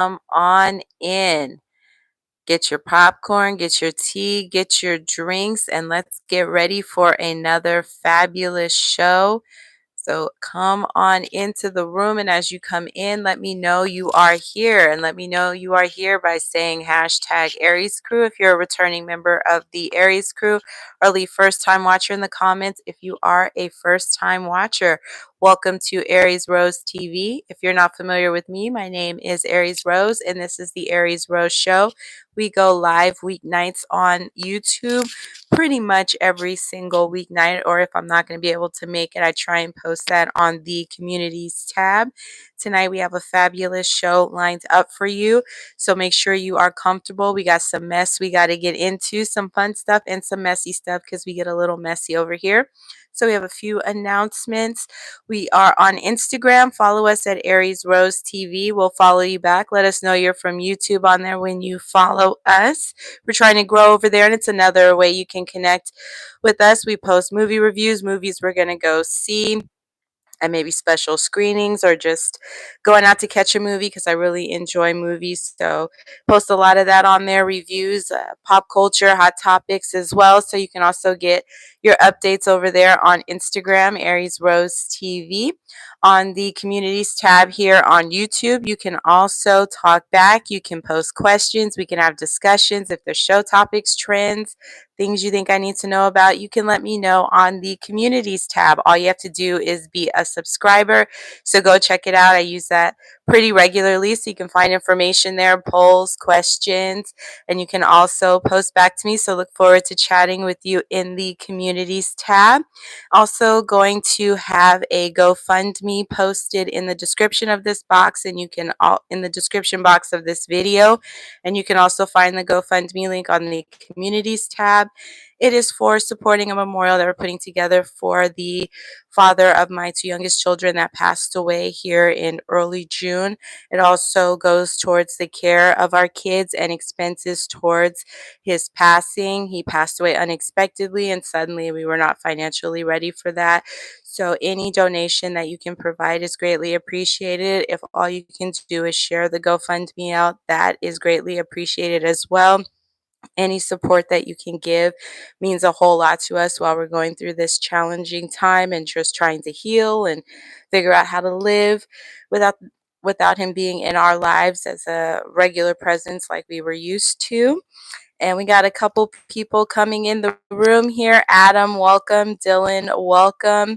on in. Get your popcorn, get your tea, get your drinks, and let's get ready for another fabulous show. So come on into the room, and as you come in, let me know you are here, and let me know you are here by saying hashtag Aries Crew if you're a returning member of the Aries Crew, or leave first time watcher in the comments if you are a first time watcher. Welcome to Aries Rose TV. If you're not familiar with me, my name is Aries Rose, and this is the Aries Rose Show. We go live weeknights on YouTube pretty much every single weeknight, or if I'm not going to be able to make it, I try and post that on the communities tab. Tonight we have a fabulous show lined up for you, so make sure you are comfortable. We got some mess we got to get into, some fun stuff and some messy stuff because we get a little messy over here. So we have a few announcements. We are on Instagram. Follow us at Aries Rose TV. We'll follow you back. Let us know you're from YouTube on there when you follow us. We're trying to grow over there, and it's another way you can connect with us. We post movie reviews, movies we're going to go see, and maybe special screenings, or just going out to catch a movie because I really enjoy movies. So post a lot of that on there, reviews, pop culture, hot topics as well. So you can also get your updates over there on Instagram, Aries Rose TV. On the communities tab here on YouTube, you can also talk back. You can post questions. We can have discussions. If there's show topics, trends, things you think I need to know about, you can let me know on the communities tab. All you have to do is be a subscriber. So go check it out. I use that pretty regularly, so you can find information there, polls, questions, and you can also post back to me. So look forward to chatting with you in the communities tab. Also going to have a GoFundMe posted in the description of this box, and you can in the description box of this video, and you can also find the GoFundMe link on the communities tab. It is for supporting a memorial that we're putting together for the father of my two youngest children that passed away here in early June. It also goes towards the care of our kids and expenses towards his passing. He passed away unexpectedly, and suddenly we were not financially ready for that. So any donation that you can provide is greatly appreciated. If all you can do is share the GoFundMe out, that is greatly appreciated as well. Any support that you can give means a whole lot to us while we're going through this challenging time and just trying to heal and figure out how to live without him being in our lives as a regular presence like we were used to. And we got a couple people coming in the room here. Adam, welcome. Dylan, welcome.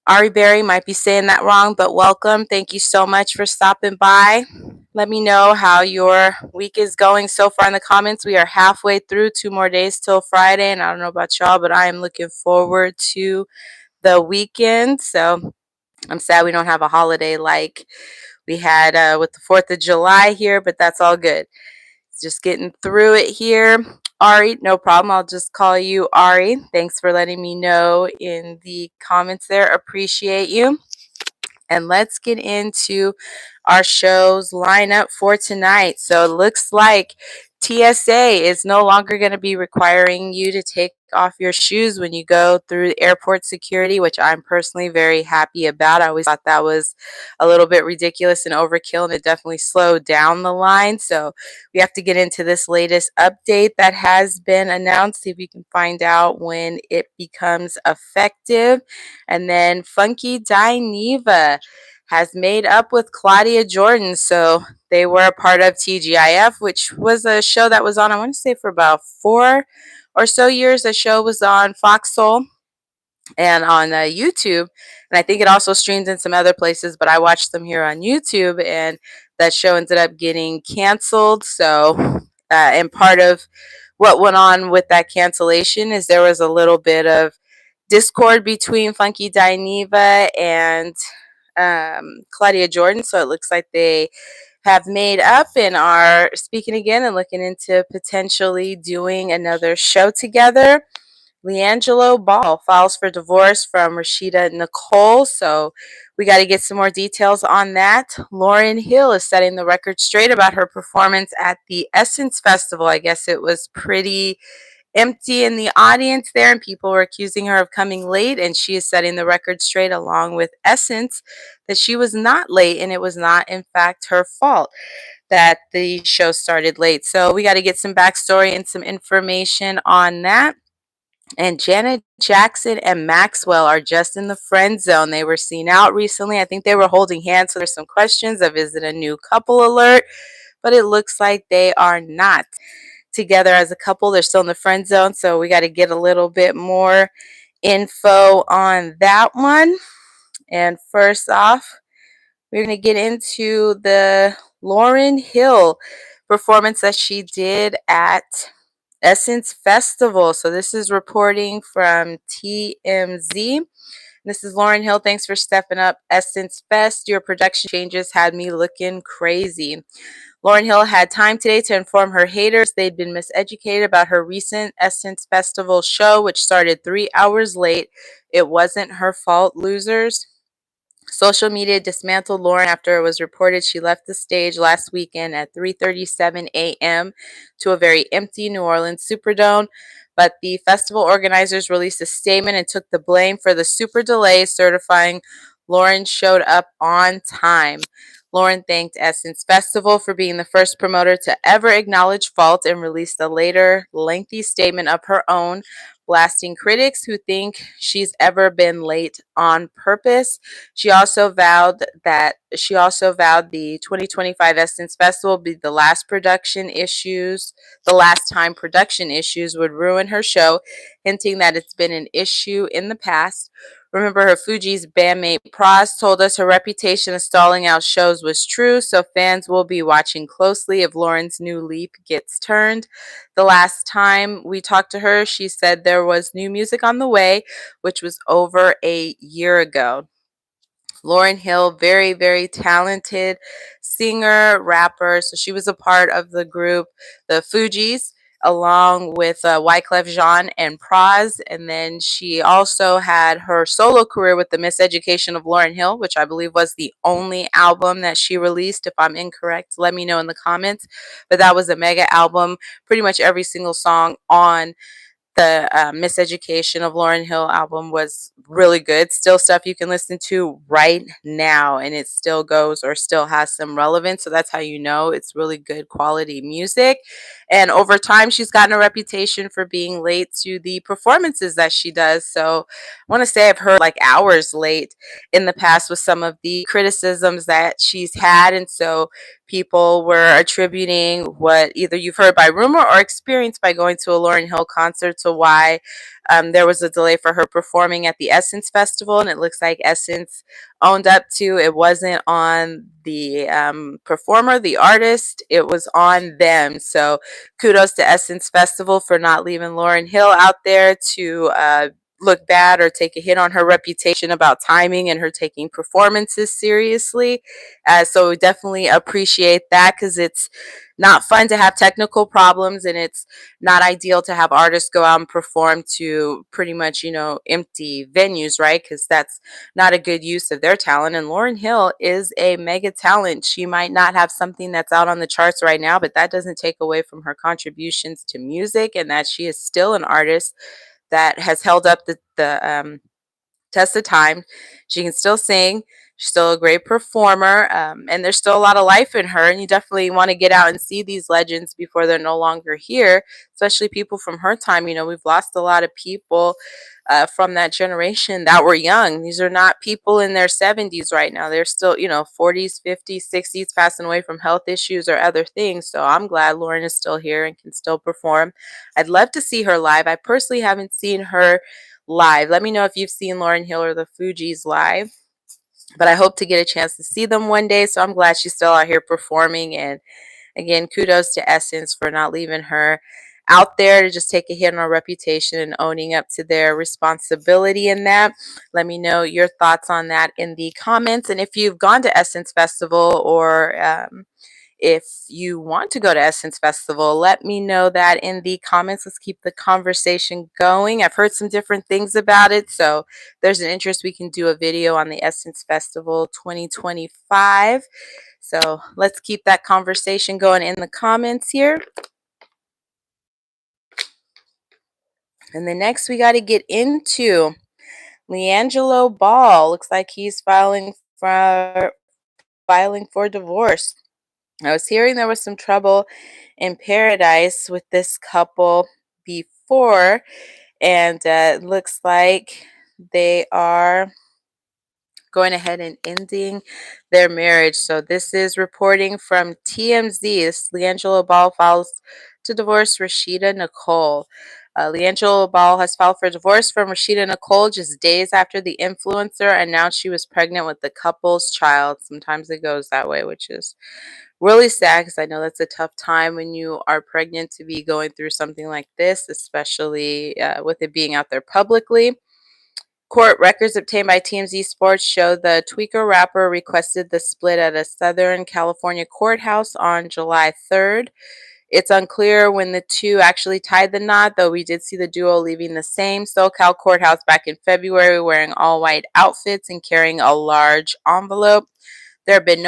Ari Berry, might be saying that wrong, but welcome. Thank you so much for stopping by. Let me know how your week is going so far in the comments. We are halfway through, 2 more days till Friday, and I don't know about y'all, but I am looking forward to the weekend. So I'm sad we don't have a holiday like we had with the 4th of July here, but that's all good. Just getting through it here. Ari, no problem. I'll just call you Ari. Thanks for letting me know in the comments there. Appreciate you. And let's get into our show's lineup for tonight. So it looks like TSA is no longer going to be requiring you to take off your shoes when you go through airport security, which I'm personally very happy about. I always thought that was a little bit ridiculous and overkill, and it definitely slowed down the line. So we have to get into this latest update that has been announced, see if we can find out when it becomes effective. And then Funky Dineva has made up with Claudia Jordan. So they were a part of TGIF, which was a show that was on, I want to say, for about 4 or so years. The show was on Fox Soul and on YouTube. And I think it also streams in some other places, but I watched them here on YouTube, and that show ended up getting canceled. So, and part of what went on with that cancellation is there was a little bit of discord between Funky Dineva and Claudia Jordan. So it looks like they have made up and are speaking again and looking into potentially doing another show together. Liangelo Ball files for divorce from Rashida Nicole. So we got to get some more details on that. Lauryn Hill is setting the record straight about her performance at the Essence Festival. I guess it was pretty empty in the audience there, and people were accusing her of coming late, and she is setting the record straight along with Essence that she was not late and it was not in fact her fault. that the show started late. So we got to get some backstory and some information on that. And Janet Jackson and Maxwell are just in the friend zone. They were seen out recently. I think they were holding hands. So there's some questions of is it a new couple alert? But it looks like they are not together as a couple. They're still in the friend zone. So we got to get a little bit more info on that one. And first off, we're going to get into the Lauryn Hill performance that she did at Essence Festival. So this is reporting from TMZ. This is Lauryn Hill. Thanks for stepping up, Essence Fest. Your production changes had me looking crazy. Lauryn Hill had time today to inform her haters they'd been miseducated about her recent Essence Festival show, which started 3 hours late. It wasn't her fault, losers. Social media dismantled Lauryn after it was reported she left the stage last weekend at 3:37 a.m. to a very empty New Orleans Superdome. But the festival organizers released a statement and took the blame for the super delay, certifying Lauryn showed up on time. Lauryn thanked Essence Festival for being the first promoter to ever acknowledge fault and released a later lengthy statement of her own, blasting critics who think she's ever been late on purpose. She also vowed the 2025 Essence Festival would be the last time production issues would ruin her show, hinting that it's been an issue in the past. Remember, her Fugees bandmate Pras told us her reputation of stalling out shows was true, so fans will be watching closely if Lauryn's new leaf gets turned. The last time we talked to her, she said there was new music on the way, which was over a year ago. Lauryn Hill, very, very talented singer, rapper. So she was a part of the group, the Fugees, along with Wyclef Jean and Pras. And then she also had her solo career with the Miseducation of Lauryn Hill, which I believe was the only album that she released. If I'm incorrect, let me know in the comments. But that was a mega album. Pretty much every single song on the Miseducation of Lauryn Hill album was really good. Still stuff you can listen to right now, and it still goes or still has some relevance. So that's how you know it's really good quality music. And over time, she's gotten a reputation for being late to the performances that she does. So I want to say I've heard like hours late in the past with some of the criticisms that she's had. And so people were attributing what either you've heard by rumor or experienced by going to a Lauryn Hill concert to why there was a delay for her performing at the Essence Festival. And it looks like Essence owned up to it wasn't on the performer, the artist, it was on them. So kudos to Essence Festival for not leaving Lauryn Hill out there to look bad or take a hit on her reputation about timing and her taking performances seriously. So we definitely appreciate that because it's not fun to have technical problems, and it's not ideal to have artists go out and perform to pretty much, empty venues, right? Because that's not a good use of their talent. And Lauryn Hill is a mega talent. She might not have something that's out on the charts right now, but that doesn't take away from her contributions to music and that she is still an artist that has held up the test of time. She can still sing. She's still a great performer, and there's still a lot of life in her. And you definitely want to get out and see these legends before they're no longer here, especially people from her time. We've lost a lot of people from that generation that were young. These are not people in their 70s right now. They're still, 40s, 50s, 60s, passing away from health issues or other things. So I'm glad Lauryn is still here and can still perform. I'd love to see her live. I personally haven't seen her live. Let me know if you've seen Lauryn Hill or the Fugees live. But I hope to get a chance to see them one day. So I'm glad she's still out here performing. And again, kudos to Essence for not leaving her out there to just take a hit on her reputation and owning up to their responsibility in that. Let me know your thoughts on that in the comments. And if you've gone to Essence Festival or if you want to go to Essence Festival, let me know that in the comments. Let's keep the conversation going. I've heard some different things about it. So if there's an interest, we can do a video on the Essence Festival 2025. So let's keep that conversation going in the comments here. And the next we got to get into Liangelo Ball. Looks like he's filing for divorce. I was hearing there was some trouble in paradise with this couple before, and it looks like they are going ahead and ending their marriage. So this is reporting from TMZ. This Liangelo Ball files to divorce Rashida Nicole. Liangelo Ball has filed for divorce from Rashida Nicole just days after the influencer announced she was pregnant with the couple's child. Sometimes it goes that way, which is really sad because I know that's a tough time when you are pregnant to be going through something like this, especially with it being out there publicly. Court records obtained by TMZ Sports show the Tweaker rapper requested the split at a Southern California courthouse on July 3rd. It's unclear when the two actually tied the knot, though we did see the duo leaving the same SoCal courthouse back in February wearing all white outfits and carrying a large envelope. There had been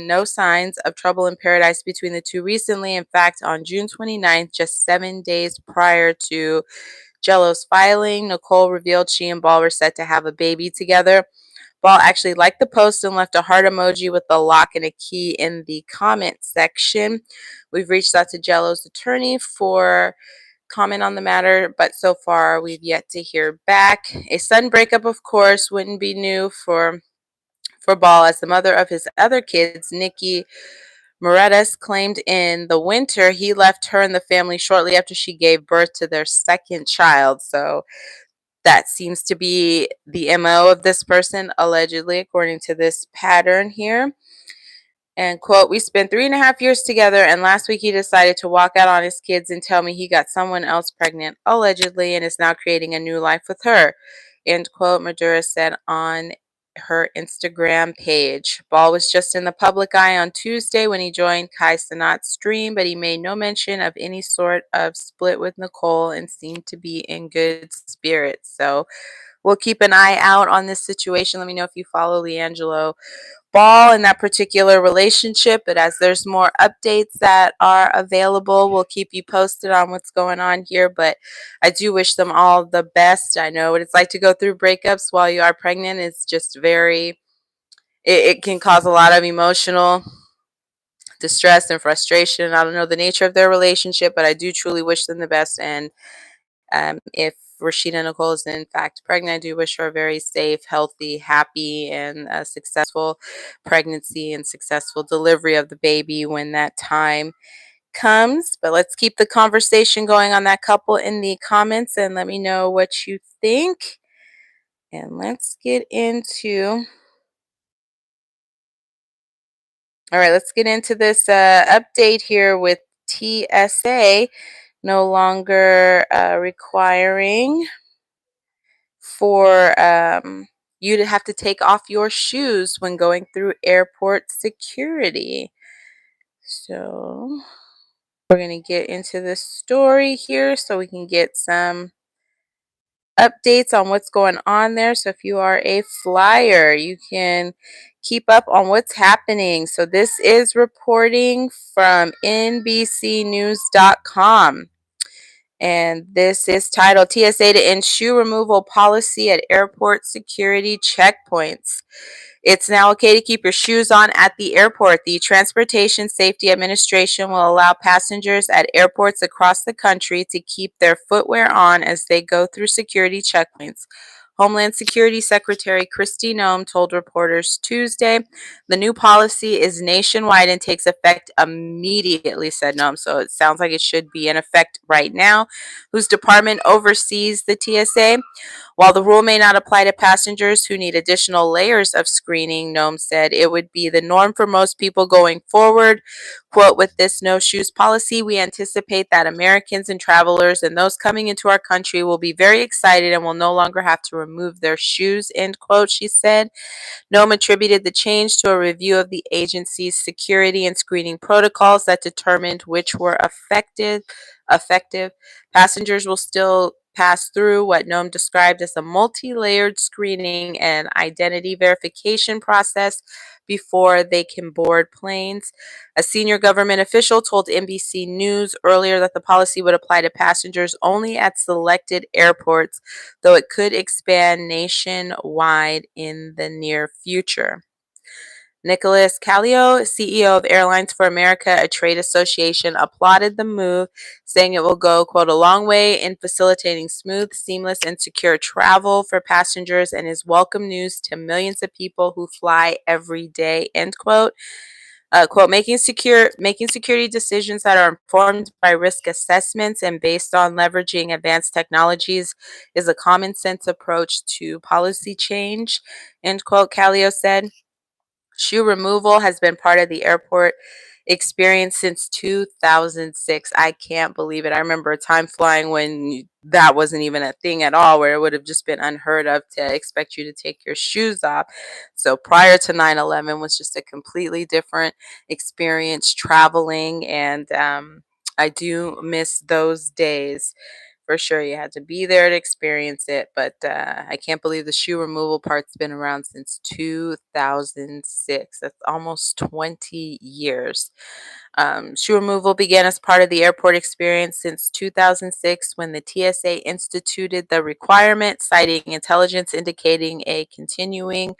no signs of trouble in paradise between the two recently. In fact, on June 29th, just 7 days prior to Jello's filing, Nicole revealed she and Ball were set to have a baby together. Ball actually liked the post and left a heart emoji with a lock and a key in the comment section. We've reached out to Jello's attorney for comment on the matter, but so far we've yet to hear back. A sudden breakup, of course, wouldn't be new for Ball, as the mother of his other kids, Nikki Moretas, claimed in the winter he left her and the family shortly after she gave birth to their second child. So that seems to be the MO of this person, allegedly, according to this pattern here. And quote, we spent 3.5 years together, and last week he decided to walk out on his kids and tell me he got someone else pregnant, allegedly, and is now creating a new life with her. End quote, Madura said on her Instagram page. Ball was just in the public eye on Tuesday when he joined Kai Cenat's stream, but he made no mention of any sort of split with Nicole and seemed to be in good spirits. So we'll keep an eye out on this situation. Let me know if you follow Liangelo Ball in that particular relationship, but as there's more updates that are available, we'll keep you posted on what's going on here. But I do wish them all the best. I know what it's like to go through breakups while you are pregnant. It's just it can cause a lot of emotional distress and frustration. I don't know the nature of their relationship, but I do truly wish them the best. And if Rashida Nicole is in fact pregnant, I do wish her a very safe, healthy, happy, and successful pregnancy and successful delivery of the baby when that time comes. But let's keep the conversation going on that couple in the comments and let me know what you think. And let's get into this update here with TSA no longer requiring for you to have to take off your shoes when going through airport security. So we're going to get into this story here so we can get some updates on what's going on there. So if you are a flyer, you can keep up on what's happening. So this is reporting from NBCnews.com. And this is titled TSA to End Shoe Removal Policy at Airport Security Checkpoints. It's now okay to keep your shoes on at the airport. The Transportation Safety Administration will allow passengers at airports across the country to keep their footwear on as they go through security checkpoints. Homeland Security Secretary Kristi Noem told reporters Tuesday the new policy is nationwide and takes effect immediately, said Noem. So it sounds like it should be in effect right now. Whose department oversees the TSA? While the rule may not apply to passengers who need additional layers of screening, Noem said it would be the norm for most people going forward. Quote, with this no shoes policy, we anticipate that Americans and travelers and those coming into our country will be very excited and will no longer have to remove their shoes, end quote, she said. Noem attributed the change to a review of the agency's security and screening protocols that determined which were effective. Passengers will still pass through what Noem described as a multi-layered screening and identity verification process before they can board planes. A senior government official told NBC News earlier that the policy would apply to passengers only at selected airports, though it could expand nationwide in the near future. Nicholas Callio, CEO of Airlines for America, a trade association, applauded the move, saying it will go, quote, a long way in facilitating smooth, seamless, and secure travel for passengers and is welcome news to millions of people who fly every day, end quote. Quote, making security decisions that are informed by risk assessments and based on leveraging advanced technologies is a common sense approach to policy change, end quote, Callio said. Shoe removal has been part of the airport experience since 2006. I can't believe it. I remember a time flying when that wasn't even a thing at all, where it would have just been unheard of to expect you to take your shoes off. So prior to 9/11 was just a completely different experience traveling, and I do miss those days. For sure, you had to be there to experience it, but I can't believe the shoe removal part's been around since 2006. That's almost 20 years. Shoe removal began as part of the airport experience since 2006 when the TSA instituted the requirement, citing intelligence indicating a continuing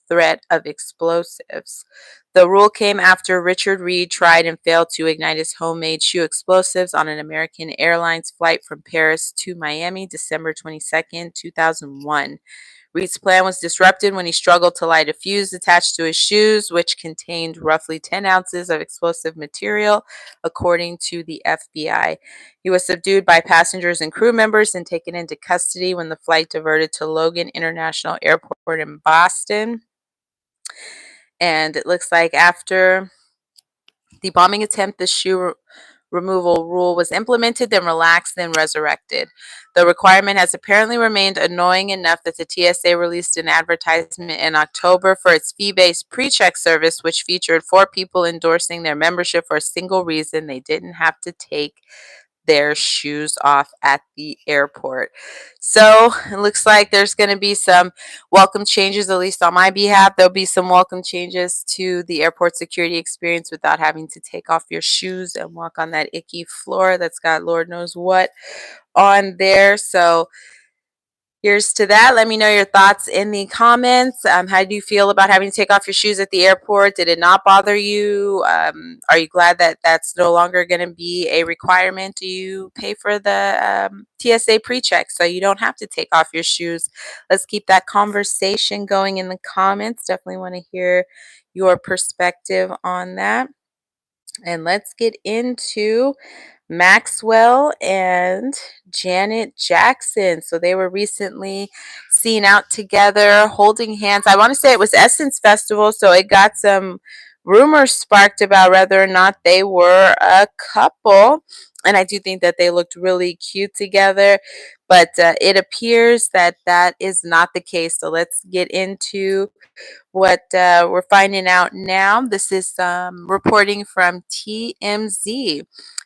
threat of explosives. The rule came after Richard Reed tried and failed to ignite his homemade shoe explosives on an American Airlines flight from Paris to Miami, December 22nd, 2001. Reed's plan was disrupted when he struggled to light a fuse attached to his shoes, which contained roughly 10 ounces of explosive material, according to the FBI. He was subdued by passengers and crew members and taken into custody when the flight diverted to Logan International Airport in Boston. And it looks like after the bombing attempt, the shoe removal rule was implemented, then relaxed, then resurrected. The requirement has apparently remained annoying enough that the TSA released an advertisement in October for its fee-based pre-check service, which featured 4 people endorsing their membership for a single reason: they didn't have to take their shoes off at the airport. So it looks like there's going to be some welcome changes, at least on my behalf. There'll be some welcome changes to the airport security experience without having to take off your shoes and walk on that icky floor that's got Lord knows what on there. So here's to that. Let me know your thoughts in the comments. How do you feel about having to take off your shoes at the airport? Did it not bother you? Are you glad that that's no longer going to be a requirement? Do you pay for the TSA pre-check so you don't have to take off your shoes? Let's keep that conversation going in the comments. Definitely want to hear your perspective on that. And let's get into Maxwell and Janet Jackson. So they were recently seen out together holding hands. I want to say it was Essence Festival, so it got some rumors sparked about whether or not they were a couple. And I do think that they looked really cute together, but it appears that that is not the case. So let's get into what we're finding out now. This is reporting from TMZ.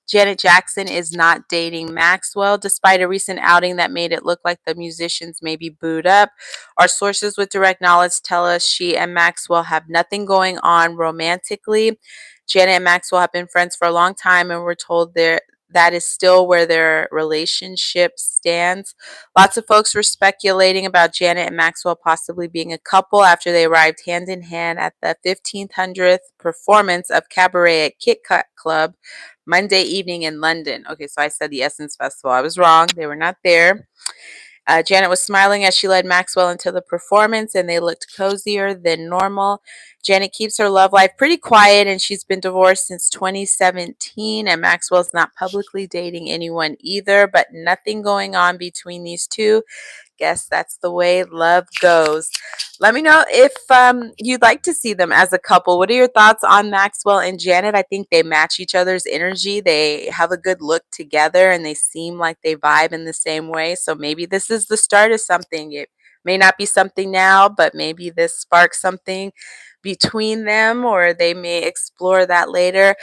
Janet Jackson is not dating Maxwell, despite a recent outing that made it look like the musicians may be booed up. Our sources with direct knowledge tell us she and Maxwell have nothing going on romantically. Janet and Maxwell have been friends for a long time, and we're told that is still where their relationship stands. Lots of folks were speculating about Janet and Maxwell possibly being a couple after they arrived hand in hand at the 1500th performance of Cabaret at Kit Kat Club Monday evening in London. Okay, so I said the Essence Festival. I was wrong. They were not there. Janet was smiling as she led Maxwell into the performance, and they looked cozier than normal. Janet keeps her love life pretty quiet, and she's been divorced since 2017, and Maxwell's not publicly dating anyone either, but nothing going on between these two. Guess that's the way love goes. Let me know if you'd like to see them as a couple. What are your thoughts on Maxwell and Janet? I think they match each other's energy. They have a good look together, and they seem like they vibe in the same way. So maybe this is the start of something. It may not be something now, but maybe this sparks something between them, or they may explore that later.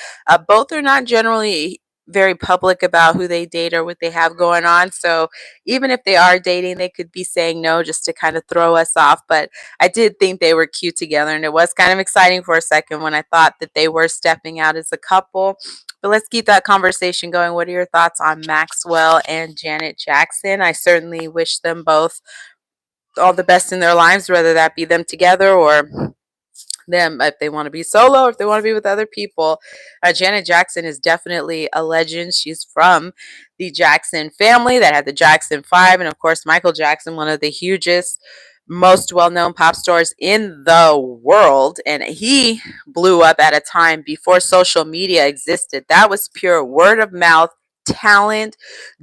Both are not generally very public about who they date or what they have going on. So even if they are dating, they could be saying no just to kind of throw us off. But I did think they were cute together, and it was kind of exciting for a second when I thought that they were stepping out as a couple. But let's keep that conversation going. What are your thoughts on Maxwell and Janet Jackson? I certainly wish them both all the best in their lives, whether that be them together or them if they want to be solo or if they want to be with other people. Janet Jackson is definitely a legend. She's from the Jackson family that had the Jackson 5. And of course, Michael Jackson, one of the hugest, most well known pop stars in the world. And he blew up at a time before social media existed. That was pure word of mouth talent,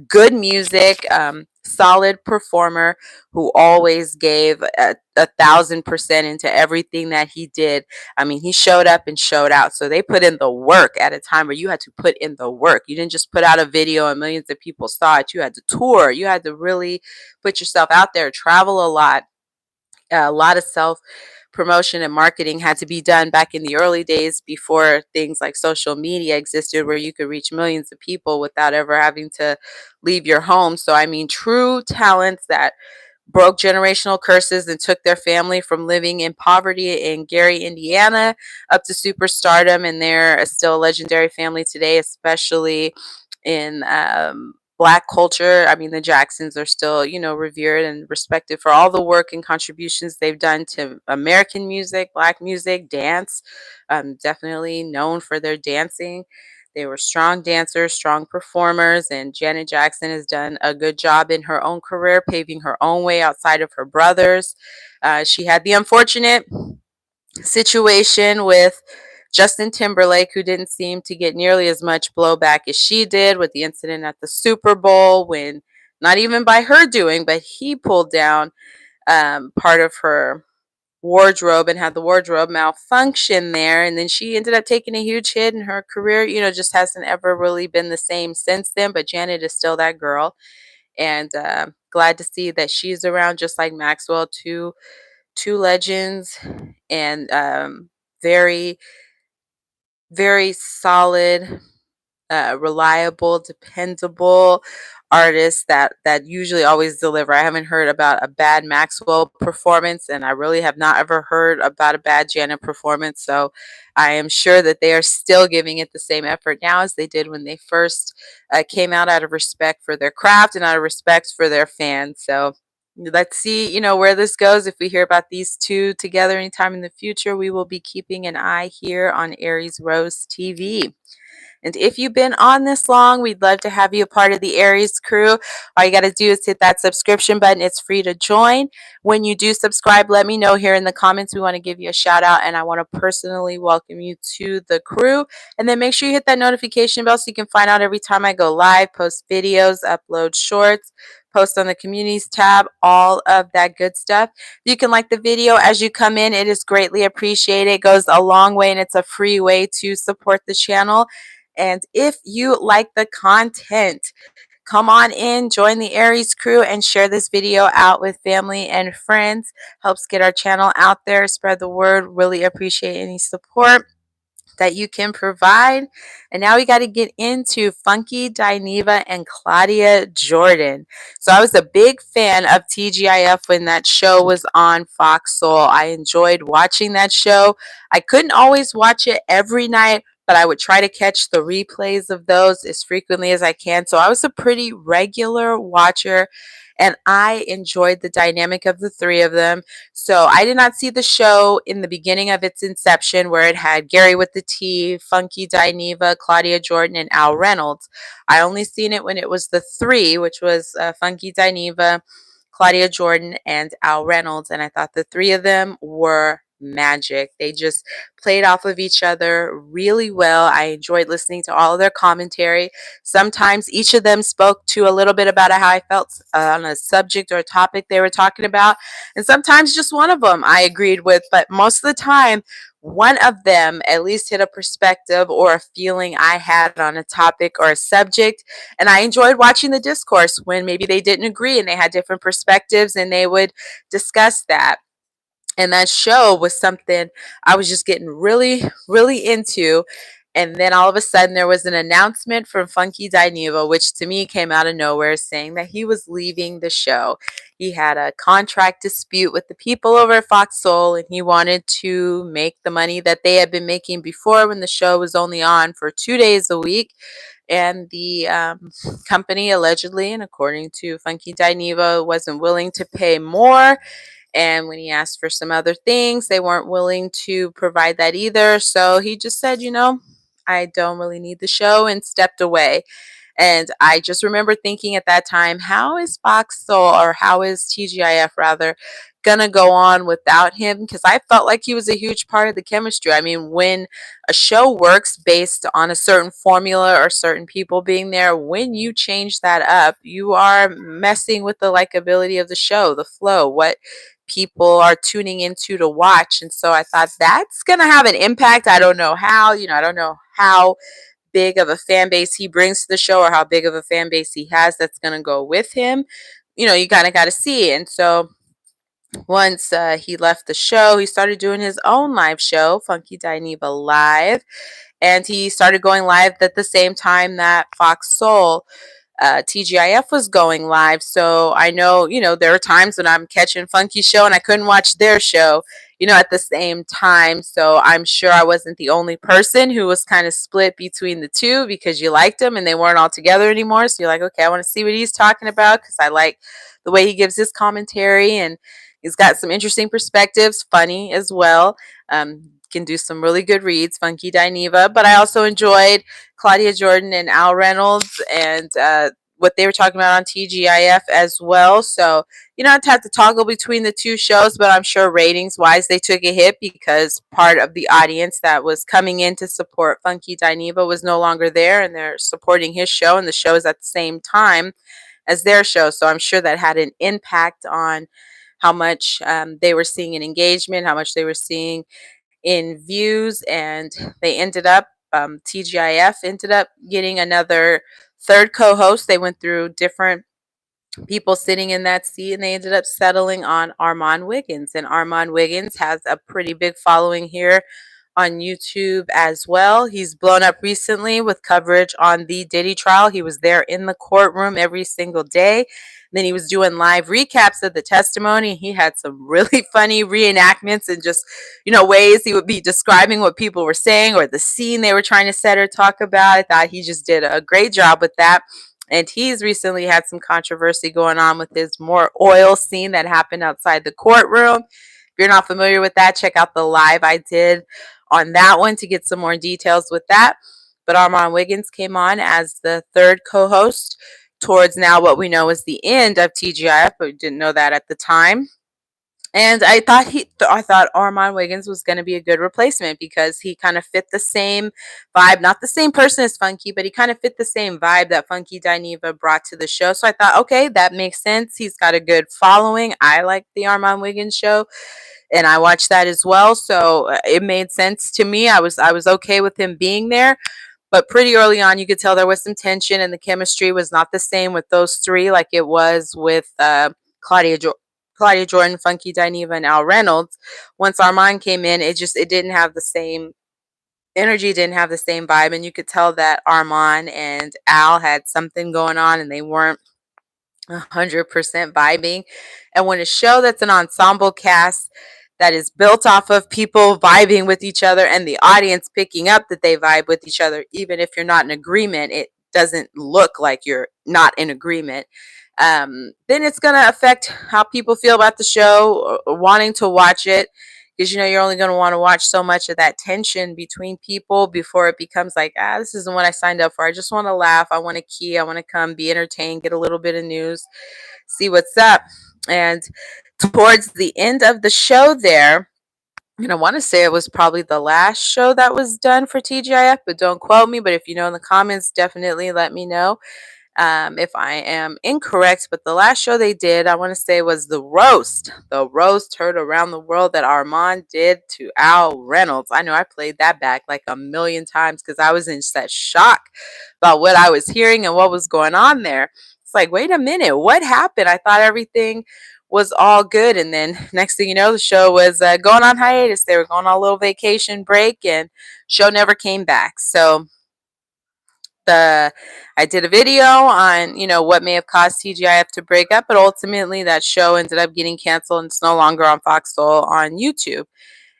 good music, solid performer who always gave 1,000% into everything that he did. I mean, he showed up and showed out. So they put in the work at a time where you had to put in the work. You didn't just put out a video and millions of people saw it. You had to tour. You had to really put yourself out there, travel a lot. A lot of self promotion and marketing had to be done back in the early days before things like social media existed, where you could reach millions of people without ever having to leave your home. So, I mean, true talents that broke generational curses and took their family from living in poverty in Gary, Indiana, up to superstardom. And they're still a legendary family today, especially in Black culture. I mean, the Jacksons are still, revered and respected for all the work and contributions they've done to American music, Black music, dance. Definitely known for their dancing. They were strong dancers, strong performers, and Janet Jackson has done a good job in her own career, paving her own way outside of her brothers. She had the unfortunate situation with Justin Timberlake, who didn't seem to get nearly as much blowback as she did with the incident at the Super Bowl, when not even by her doing, but he pulled down part of her wardrobe and had the wardrobe malfunction there. And then she ended up taking a huge hit, in her career, just hasn't ever really been the same since then. But Janet is still that girl. And glad to see that she's around, just like Maxwell, two legends, and very, very solid, reliable, dependable artists that usually always deliver. I haven't heard about a bad Maxwell performance, and I really have not ever heard about a bad Janet performance. So I am sure that they are still giving it the same effort now as they did when they first came out of respect for their craft and out of respect for their fans. So let's see, where this goes. If we hear about these two together anytime in the future, we will be keeping an eye here on Aries Rose TV. And if you've been on this long, we'd love to have you a part of the Aries crew. All you got to do is hit that subscription button. It's free to join. When you do subscribe, let me know here in the comments. We want to give you a shout out, and I want to personally welcome you to the crew. And then make sure you hit that notification bell so you can find out every time I go live, post videos, upload shorts, post on the communities tab, all of that good stuff. You can like the video as you come in. It is greatly appreciated. It goes a long way, and it's a free way to support the channel. And if you like the content, come on in, join the Aries crew, and share this video out with family and friends. Helps get our channel out there, spread the word. Really appreciate any support that you can provide. And now we got to get into Funky Dineva and Claudia Jordan. So I was a big fan of TGIF when that show was on Fox Soul. I enjoyed watching that show. I couldn't always watch it every night, but I would try to catch the replays of those as frequently as I can. So I was a pretty regular watcher, and I enjoyed the dynamic of the three of them. So I did not see the show in the beginning of its inception, where it had Gary with the T, Funky Dineva, Claudia Jordan, and Al Reynolds. I only seen it when it was the three, which was Funky Dineva, Claudia Jordan, and Al Reynolds. And I thought the three of them were magic. They just played off of each other really well. I enjoyed listening to all of their commentary. Sometimes each of them spoke to a little bit about how I felt on a subject or a topic they were talking about. And sometimes just one of them I agreed with, but most of the time, one of them at least hit a perspective or a feeling I had on a topic or a subject. And I enjoyed watching the discourse when maybe they didn't agree and they had different perspectives, and they would discuss that. And that show was something I was just getting really, really into. And then all of a sudden, there was an announcement from Funky Dineva, which to me came out of nowhere, saying that he was leaving the show. He had a contract dispute with the people over at Fox Soul, and he wanted to make the money that they had been making before, when the show was only on for 2 days a week. And the company allegedly, and according to Funky Dineva, wasn't willing to pay more. And when he asked for some other things, they weren't willing to provide that either. So he just said, I don't really need the show, and stepped away. And I just remember thinking at that time, how is Fox Soul, or how is TGIF rather, gonna go on without him? Because I felt like he was a huge part of the chemistry. I mean, when a show works based on a certain formula or certain people being there, when you change that up, you are messing with the likability of the show, the flow, what people are tuning into to watch. And so I thought that's going to have an impact. I don't know how, I don't know how big of a fan base he brings to the show, or how big of a fan base he has that's going to go with him. You kind of got to see. And so once he left the show, he started doing his own live show, Funky Dineva Live. And he started going live at the same time that Fox Soul, TGIF, was going live. So I know, there are times when I'm catching Funky show and I couldn't watch their show, at the same time. So I'm sure I wasn't the only person who was kind of split between the two, because you liked them and they weren't all together anymore. So you're like, okay, I want to see what he's talking about, because I like the way he gives his commentary, and he's got some interesting perspectives, funny as well. Can do some really good reads, Funky Dineva. But I also enjoyed Claudia Jordan and Al Reynolds, and what they were talking about on TGIF as well. So I'd have to toggle between the two shows, but I'm sure ratings wise they took a hit, because part of the audience that was coming in to support Funky Dineva was no longer there, and they're supporting his show, and the show is at the same time as their show. So I'm sure that had an impact on how much they were seeing in engagement, how much they were seeing in views. And they ended up, TGIF ended up getting another third co-host. They went through different people sitting in that seat, and they ended up settling on Armand Wiggins. And Armand Wiggins has a pretty big following here on YouTube as well. He's blown up recently with coverage on the Diddy trial. He was there in the courtroom every single day. Then he was doing live recaps of the testimony. He had some really funny reenactments, and just, ways he would be describing what people were saying, or the scene they were trying to set or talk about. I thought he just did a great job with that. And he's recently had some controversy going on with his more oil scene that happened outside the courtroom. If you're not familiar with that, check out the live I did on that one to get some more details with that. But Armand Wiggins came on as the third co-host towards now what we know is the end of TGIF, but we didn't know that at the time. And I thought Armand Wiggins was going to be a good replacement, because he kind of fit the same vibe, not the same person as Funky, but he kind of fit the same vibe that Funky Dineva brought to the show. So I thought, okay, that makes sense. He's got a good following. I like the Armand Wiggins show, and I watched that as well. So it made sense to me. I was okay with him being there. But pretty early on, you could tell there was some tension, and the chemistry was not the same with those three like it was with Claudia Jordan, Funky Dineva, and Al Reynolds. Once Armand came in, it didn't have the same energy, didn't have the same vibe, and you could tell that Armand and Al had something going on, and they weren't 100% vibing. And when a show that's an ensemble cast that is built off of people vibing with each other, and the audience picking up that they vibe with each other, even if you're not in agreement, it doesn't look like you're not in agreement. Then it's going to affect how people feel about the show, or wanting to watch it, because you're only going to want to watch so much of that tension between people before it becomes like, this isn't what I signed up for. I just want to laugh. I want to key. I want to come, be entertained, get a little bit of news, see what's up. And towards the end of the show there, and I want to say it was probably the last show that was done for TGIF, but don't quote me. But if you know in the comments, definitely let me know if I am incorrect. But the last show they did, I want to say, was the roast heard around the world that Armand did to Al Reynolds. I know I played that back like a million times, because I was in such shock about what I was hearing and what was going on there. It's like, wait a minute, what happened? I thought everything was all good, and then next thing you know, the show was going on hiatus. They were going on a little vacation break, and show never came back. So I did a video on what may have caused TGIF to break up, but ultimately that show ended up getting canceled, and it's no longer on Fox Soul on YouTube.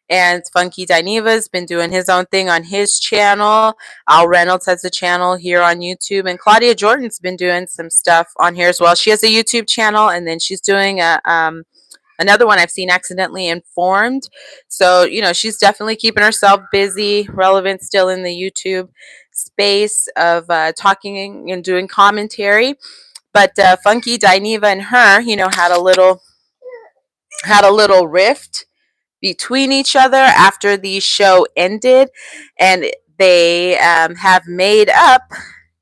And Funky Dineva's been doing his own thing on his channel. Al Reynolds has a channel here on YouTube, and Claudia Jordan's been doing some stuff on here as well. She has a YouTube channel, and then she's doing a Another one I've seen, Accidentally Informed. So, she's definitely keeping herself busy, relevant still in the YouTube space of talking and doing commentary. But Funky Dineva and her, had a little rift between each other after the show ended, and they have made up,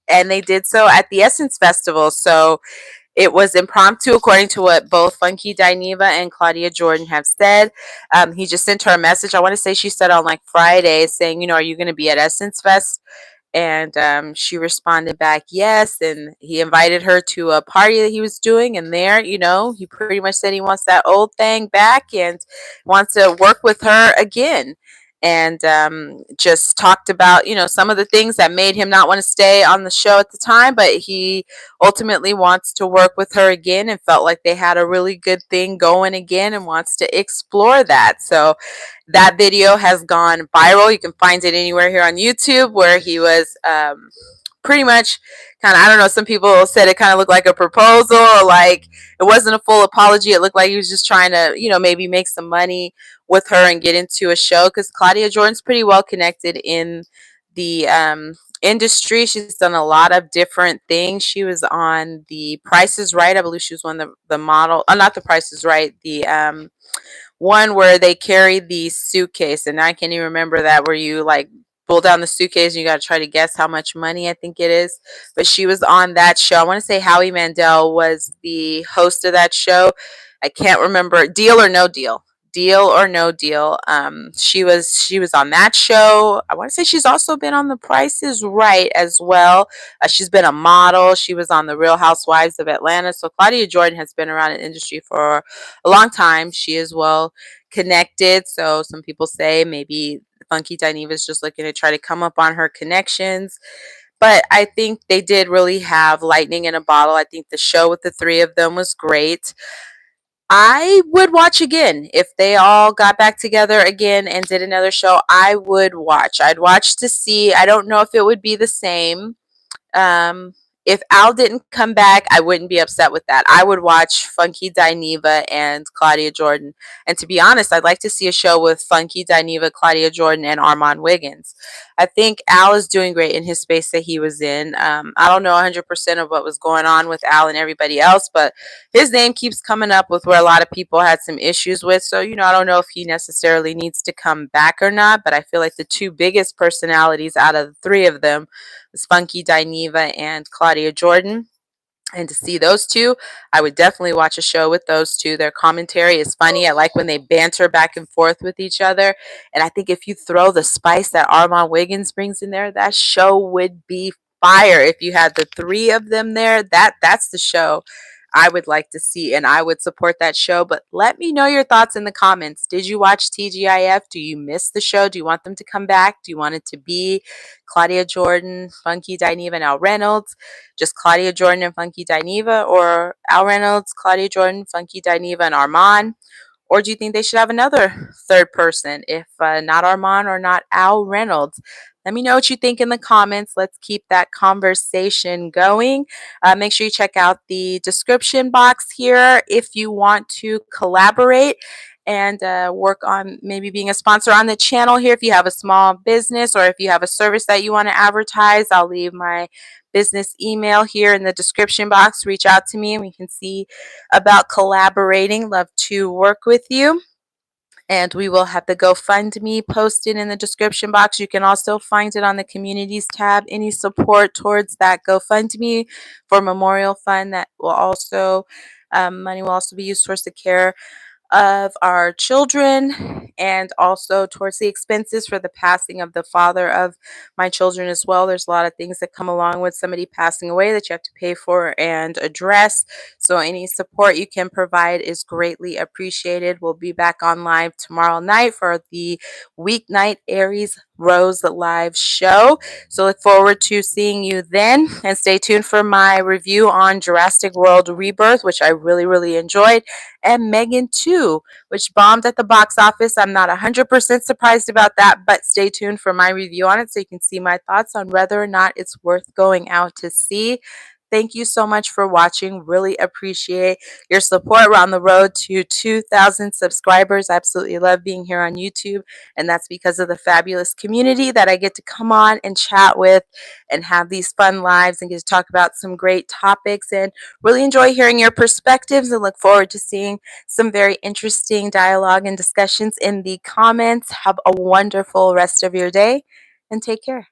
and they did so at the Essence Festival. So it was impromptu, according to what both Funky Dineva and Claudia Jordan have said. He just sent her a message. I want to say she said on like Friday, saying, are you going to be at Essence Fest? And she responded back, yes. And he invited her to a party that he was doing. And there, he pretty much said he wants that old thing back and wants to work with her again. And just talked about, some of the things that made him not want to stay on the show at the time. But he ultimately wants to work with her again and felt like they had a really good thing going again and wants to explore that. So that video has gone viral. You can find it anywhere here on YouTube, where he was pretty much kind of, I don't know, some people said it kind of looked like a proposal, or like it wasn't a full apology. It looked like he was just trying to, maybe make some money with her and get into a show, because Claudia Jordan's pretty well connected in the industry. She's done a lot of different things. She was on The Price is Right. I believe she was one of the model, not The Price is Right, the one where they carry the suitcase, and I can't even remember that, where you like pull down the suitcase and you got to try to guess how much money I think it is. But she was on that show. I want to say Howie Mandel was the host of that show. I can't remember. Deal or No Deal. Deal or No Deal. She was on that show. I want to say she's also been on The Price is Right as well. She's been a model. She was on The Real Housewives of Atlanta. So Claudia Jordan has been around in the industry for a long time. She is well connected. So some people say maybe Funky Dineva is just looking to try to come up on her connections. But I think they did really have lightning in a bottle. I think the show with the three of them was great. I would watch again if they all got back together again and did another show. I would watch. I'd watch to see. I don't know if it would be the same. Um, if Al didn't come back, I wouldn't be upset with that. I would watch Funky Dineva and Claudia Jordan. And to be honest, I'd like to see a show with Funky Dineva, Claudia Jordan, and Armand Wiggins. I think Al is doing great in his space that he was in. I don't know 100% of what was going on with Al and everybody else, but his name keeps coming up with where a lot of people had some issues with. So, I don't know if he necessarily needs to come back or not, but I feel like the two biggest personalities out of the three of them was Funky Dineva and Claudia Jordan. And to see those two, I would definitely watch a show with those two. Their commentary is funny. I like when they banter back and forth with each other. And I think if you throw the spice that Armand Wiggins brings in there, that show would be fire. If you had the three of them there, that's the show I would like to see, and I would support that show. But let me know your thoughts in the comments. Did you watch TGIF? Do you miss the show? Do you want them to come back? Do you want it to be Claudia Jordan, Funky Dineva, and Al Reynolds? Just Claudia Jordan and Funky Dineva, or Al Reynolds, Claudia Jordan, Funky Dineva, and Armand? Or do you think they should have another third person, if not Armand or not Al Reynolds? Let me know what you think in the comments. Let's keep that conversation going. Make sure you check out the description box here if you want to collaborate and work on maybe being a sponsor on the channel here. If you have a small business, or if you have a service that you want to advertise, I'll leave my business email here in the description box. Reach out to me and we can see about collaborating. Love to work with you. And we will have the GoFundMe posted in the description box. You can also find it on the communities tab. Any support towards that GoFundMe for Memorial Fund, that will also money will also be used towards the care of our children, and also towards the expenses for the passing of the father of my children as well. There's a lot of things that come along with somebody passing away that you have to pay for and address. So any support you can provide is greatly appreciated. We'll be back on live tomorrow night for the weeknight Aries Rose live show. So look forward to seeing you then, and stay tuned for my review on Jurassic World Rebirth, which I really enjoyed, and Megan 2, which bombed at the box office. I'm not 100% surprised about that, but stay tuned for my review on it so you can see my thoughts on whether or not it's worth going out to see. thank you so much for watching. Really appreciate your support. We're on the road to 2,000 subscribers. I absolutely love being here on YouTube, and that's because of the fabulous community that I get to come on and chat with and have these fun lives and get to talk about some great topics, and really enjoy hearing your perspectives and look forward to seeing some very interesting dialogue and discussions in the comments. Have a wonderful rest of your day and take care.